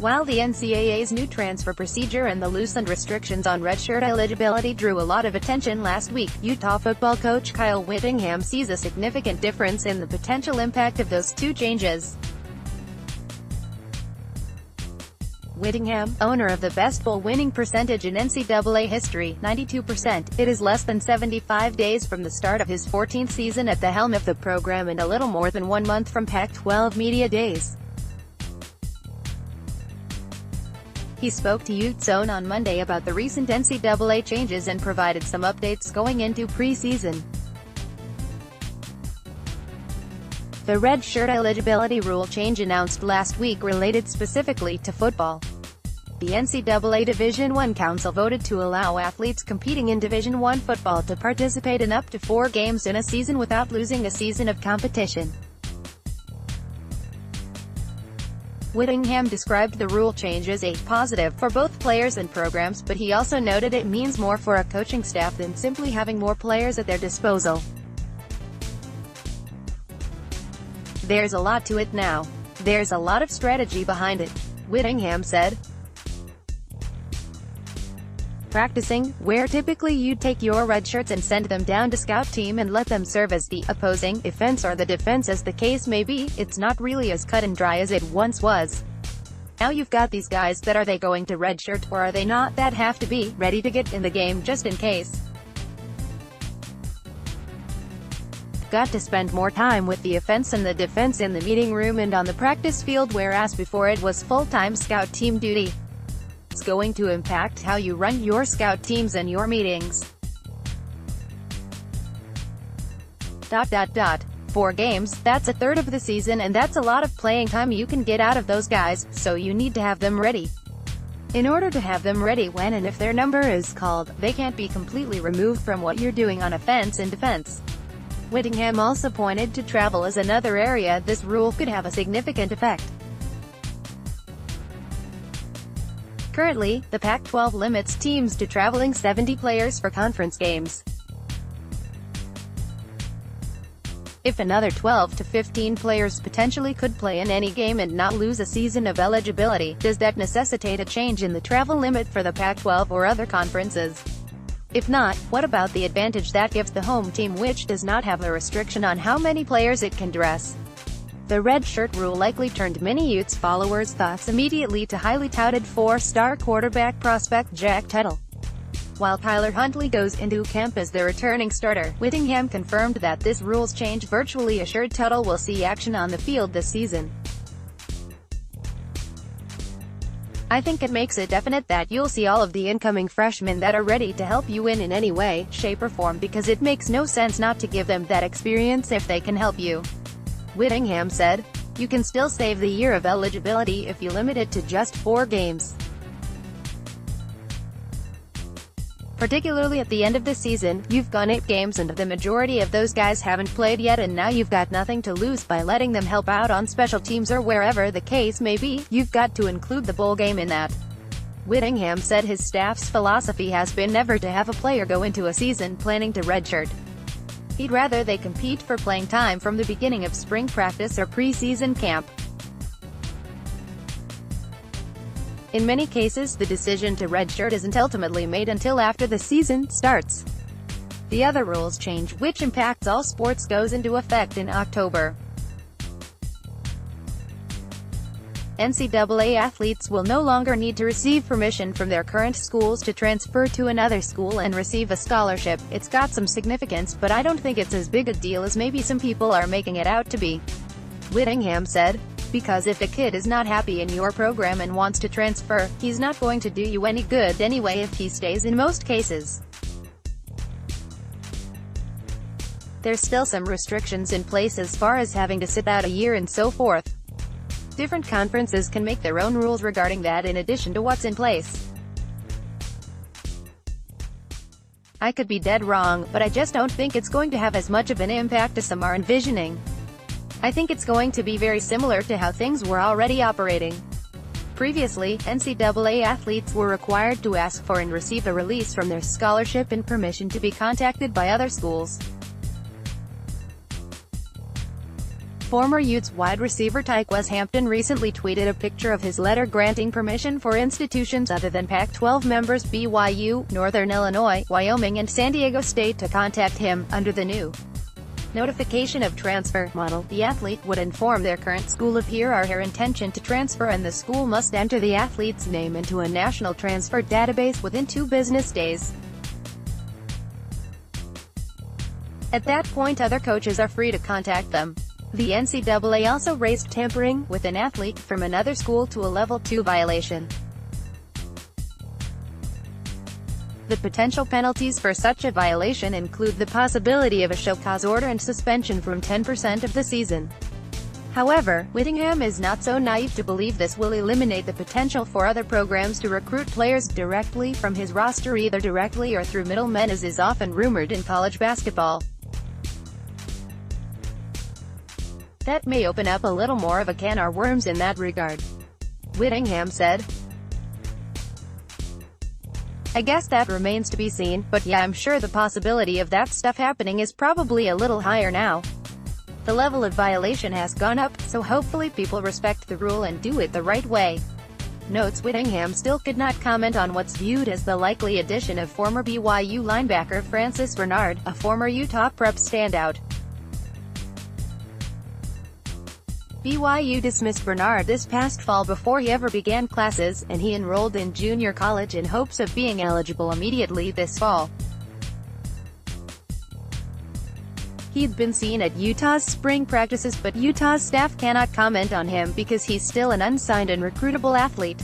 While the NCAA's new transfer procedure and the loosened restrictions on redshirt eligibility drew a lot of attention last week, Utah football coach Kyle Whittingham sees a significant difference in the potential impact of those two changes. Whittingham, owner of the best bowl winning percentage in NCAA history, 92%, it is less than 75 days from the start of his 14th season at the helm of the program and a little more than 1 month from Pac-12 Media Days. He spoke to UteZone on Monday about the recent NCAA changes and provided some updates going into preseason. The redshirt eligibility rule change announced last week related specifically to football. The NCAA Division I Council voted to allow athletes competing in Division I football to participate in up to 4 games in a season without losing a season of competition. Whittingham described the rule change as a positive for both players and programs, but he also noted it means more for a coaching staff than simply having more players at their disposal. "There's a lot to it now. There's a lot of strategy behind it," Whittingham said. "Practicing, where typically you'd take your redshirts and send them down to scout team and let them serve as the opposing offense or the defense as the case may be, it's not really as cut and dry as it once was. Now you've got these guys that are they going to redshirt, or are they not, that have to be ready to get in the game just in case. Got to spend more time with the offense and the defense in the meeting room and on the practice field, whereas before it was full-time scout team duty. It's going to impact how you run your scout teams and your meetings. 4 games, that's a third of the season, and that's a lot of playing time you can get out of those guys, so you need to have them ready. In order to have them ready when and if their number is called, they can't be completely removed from what you're doing on offense and defense." Whittingham also pointed to travel as another area this rule could have a significant effect. Currently, the Pac-12 limits teams to traveling 70 players for conference games. If another 12 to 15 players potentially could play in any game and not lose a season of eligibility, does that necessitate a change in the travel limit for the Pac-12 or other conferences? If not, what about the advantage that gives the home team, which does not have a restriction on how many players it can dress? The redshirt rule likely turned many Utes followers' thoughts immediately to highly touted 4-star quarterback prospect Jack Tuttle. While Tyler Huntley goes into camp as the returning starter, Whittingham confirmed that this rule's change virtually assured Tuttle will see action on the field this season. "I think it makes it definite that you'll see all of the incoming freshmen that are ready to help you win in any way, shape or form, because it makes no sense not to give them that experience if they can help you," Whittingham said. "You can still save the year of eligibility if you limit it to just 4 games. Particularly at the end of the season, you've gone 8 games and the majority of those guys haven't played yet, and now you've got nothing to lose by letting them help out on special teams or wherever the case may be. You've got to include the bowl game in that." Whittingham said his staff's philosophy has been never to have a player go into a season planning to redshirt. He'd rather they compete for playing time from the beginning of spring practice or preseason camp. In many cases, the decision to redshirt isn't ultimately made until after the season starts. The other rules change, which impacts all sports, goes into effect in October. NCAA athletes will no longer need to receive permission from their current schools to transfer to another school and receive a scholarship. "It's got some significance, but I don't think it's as big a deal as maybe some people are making it out to be," Whittingham said. "Because if a kid is not happy in your program and wants to transfer, he's not going to do you any good anyway if he stays in most cases. There's still some restrictions in place as far as having to sit out a year and so forth. Different conferences can make their own rules regarding that in addition to what's in place. I could be dead wrong, but I just don't think it's going to have as much of an impact as some are envisioning. I think it's going to be very similar to how things were already operating. Previously, NCAA athletes were required to ask for and receive a release from their scholarship and permission to be contacted by other schools. Former Utes wide receiver Tyquez Hampton recently tweeted a picture of his letter granting permission for institutions other than Pac-12 members BYU, Northern Illinois, Wyoming and San Diego State to contact him. Under the new notification of transfer model, the athlete would inform their current school of his or her intention to transfer, and the school must enter the athlete's name into a national transfer database within 2 business days. At that point, other coaches are free to contact them. The NCAA also raised tampering with an athlete from another school to a Level 2 violation. The potential penalties for such a violation include the possibility of a show cause order and suspension from 10% of the season. However, Whittingham is not so naive to believe this will eliminate the potential for other programs to recruit players directly from his roster, either directly or through middlemen, as is often rumored in college basketball. That may open up a little more of a can of worms in that regard, Whittingham said. I guess that remains to be seen, but yeah, I'm sure the possibility of that stuff happening is probably a little higher now. The level of violation has gone up, so hopefully people respect the rule and do it the right way. Notes Whittingham still could not comment on what's viewed as the likely addition of former BYU linebacker Francis Bernard, a former Utah prep standout. BYU dismissed Bernard this past fall before he ever began classes, and he enrolled in junior college in hopes of being eligible immediately this fall. He'd been seen at Utah's spring practices, but Utah's staff cannot comment on him because he's still an unsigned and recruitable athlete.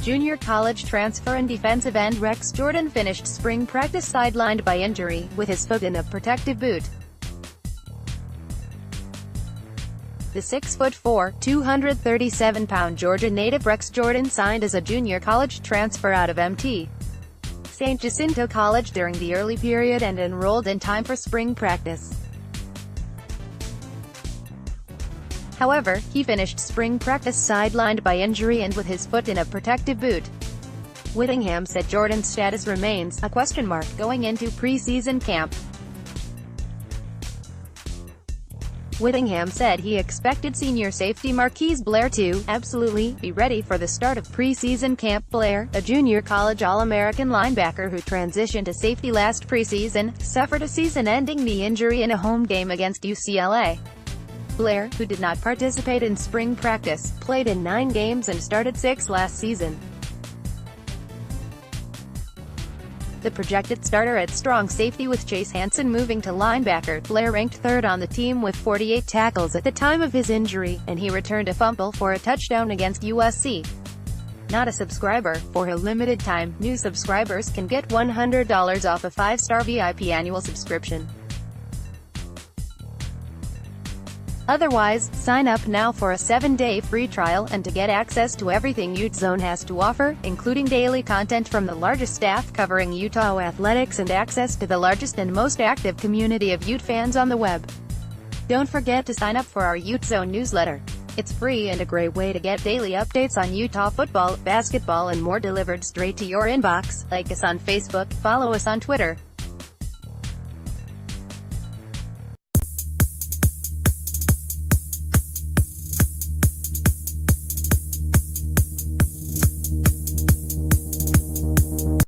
Junior college transfer and defensive end Rex Jordan finished spring practice sidelined by injury, with his foot in a protective boot. The 6'4", 237-pound Georgia native Rex Jordan signed as a junior college transfer out of Mt. St. Jacinto College during the early period and enrolled in time for spring practice. However, he finished spring practice sidelined by injury and with his foot in a protective boot. Whittingham said Jordan's status remains a question mark going into preseason camp. Whittingham said he expected senior safety Marquise Blair to absolutely be ready for the start of preseason camp. Blair, a junior college All-American linebacker who transitioned to safety last preseason, suffered a season-ending knee injury in a home game against UCLA. Blair, who did not participate in spring practice, played in 9 games and started 6 last season. The projected starter at strong safety, with Chase Hansen moving to linebacker. Blair ranked 3rd on the team with 48 tackles at the time of his injury, and he returned a fumble for a touchdown against USC. Not a subscriber. For a limited time, new subscribers can get $100 off a 5-star VIP annual subscription. Otherwise, sign up now for a 7-day free trial, and to get access to everything UteZone has to offer, including daily content from the largest staff covering Utah athletics and access to the largest and most active community of Ute fans on the web. Don't forget to sign up for our UteZone newsletter. It's free and a great way to get daily updates on Utah football, basketball and more delivered straight to your inbox. Like us on Facebook, follow us on Twitter,